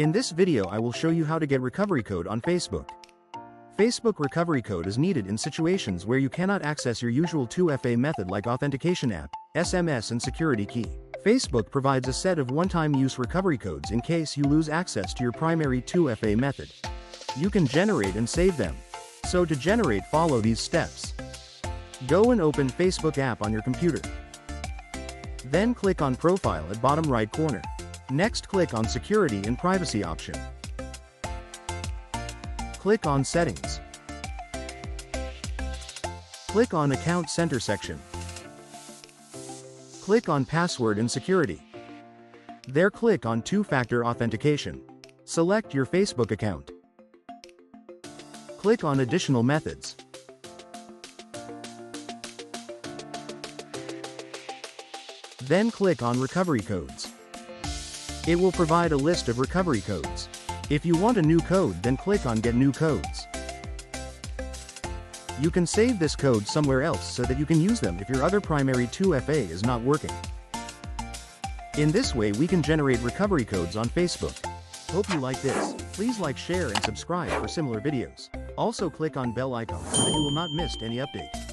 In this video I will show you how to get recovery code on Facebook. Facebook recovery code is needed in situations where you cannot access your usual 2FA method like authentication app, SMS and security key. Facebook provides a set of one-time use recovery codes in case you lose access to your primary 2FA method. You can generate and save them. So to generate, follow these steps. Go and open Facebook app on your computer. Then click on Profile at bottom right corner. Next click on Security and Privacy option. Click on Settings. Click on Account Center section. Click on Password and Security. There click on Two-Factor Authentication. Select your Facebook account. Click on Additional Methods. Then click on Recovery Codes. It will provide a list of recovery codes. If you want a new code, then click on Get New Codes. You can save this code somewhere else so that you can use them if your other primary 2FA is not working. In this way we can generate recovery codes on Facebook. Hope you like this. Please like, share and subscribe for similar videos. Also click on bell icon so that you will not miss any update.